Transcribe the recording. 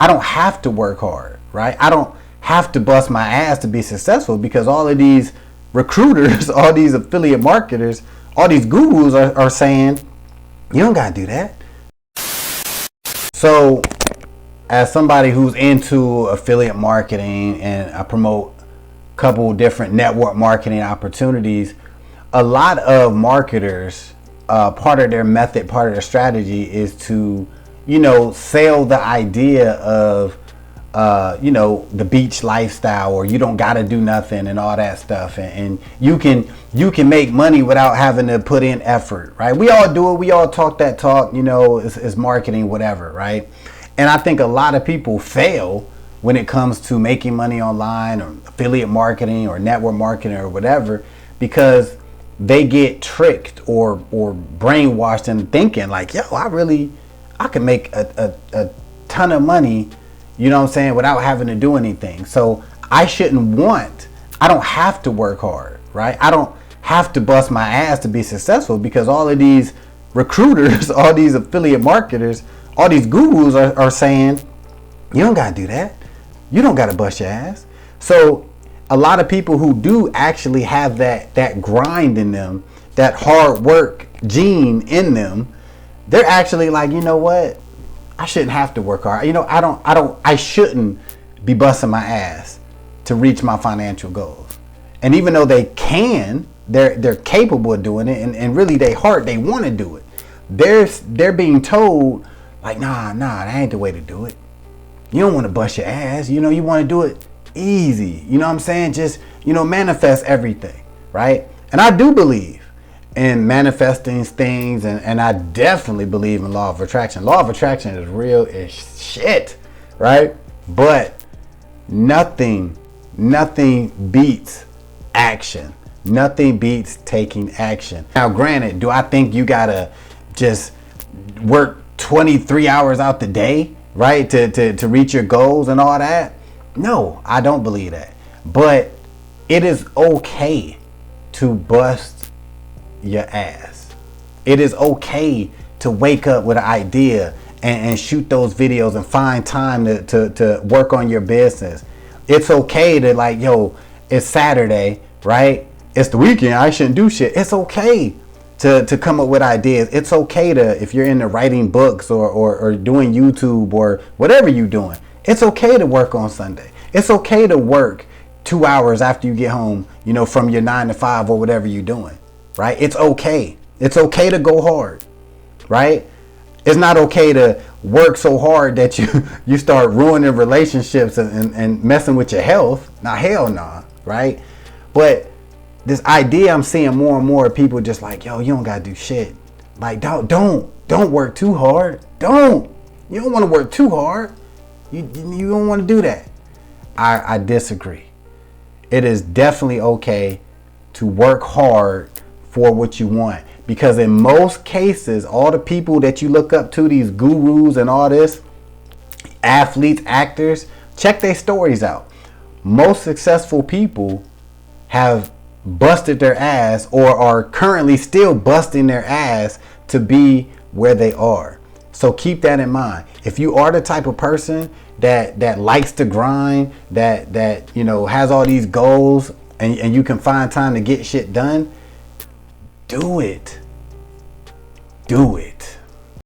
I don't have to work hard, right? I don't have to bust my ass to be successful, because all of these recruiters, all these affiliate marketers, all these gurus are saying, you don't gotta do that. So as somebody who's into affiliate marketing, and I promote a couple different network marketing opportunities, a lot of marketers, part of their method, part of their strategy is to, sell the idea of, the beach lifestyle, or you don't got to do nothing and all that stuff. And you can make money without having to put in effort, right? We all do it. We all talk that talk, it's marketing, whatever, right? And I think a lot of people fail when it comes to making money online, or affiliate marketing, or network marketing, or whatever, because they get tricked or brainwashed into thinking like, yo, I can make a ton of money, without having to do anything. So I don't have to work hard, right? I don't have to bust my ass to be successful, because all of these recruiters, all these affiliate marketers, all these gurus are saying, you don't got to do that. You don't got to bust your ass. So a lot of people who do actually have that grind in them, that hard work gene in them, they're actually like, you know what? I shouldn't have to work hard. I shouldn't be busting my ass to reach my financial goals. And even though they can, they're capable of doing it, and really they want to do it. They're being told like, nah, that ain't the way to do it. You don't want to bust your ass. You want to do it easy. You know what I'm saying? Just, manifest everything, right? And I do believe in manifesting things, and I definitely believe in law of attraction. Law of attraction is real as shit, right? But nothing beats action. Nothing beats taking action. Now, granted, do I think you gotta just work 23 hours out the day, right, to reach your goals and all that? No, I don't believe that. But it is okay to bust your ass. It is okay to wake up with an idea and shoot those videos and find time to work on your business. It's okay to, like, yo, it's Saturday, right? It's the weekend. I shouldn't do shit. It's okay to come up with ideas. It's okay to, if you're into writing books or doing YouTube or whatever you're doing, it's okay to work on Sunday. It's okay to work 2 hours after you get home, from your 9 to 5 or whatever you're doing, right? It's okay. It's okay to go hard, right? It's not okay to work so hard that you start ruining relationships and messing with your health. Now, hell nah, right? But this idea, I'm seeing more and more people just like, yo, you don't gotta do shit. Like, don't work too hard. You don't want to work too hard. You don't want to do that. I disagree. It is definitely okay to work hard for what you want, because in most cases, all the people that you look up to, these gurus and all this, athletes, actors, check their stories out. Most successful people have busted their ass, or are currently still busting their ass to be where they are. So keep that in mind. If you are the type of person that likes to grind, that has all these goals, and you can find time to get shit done, do it.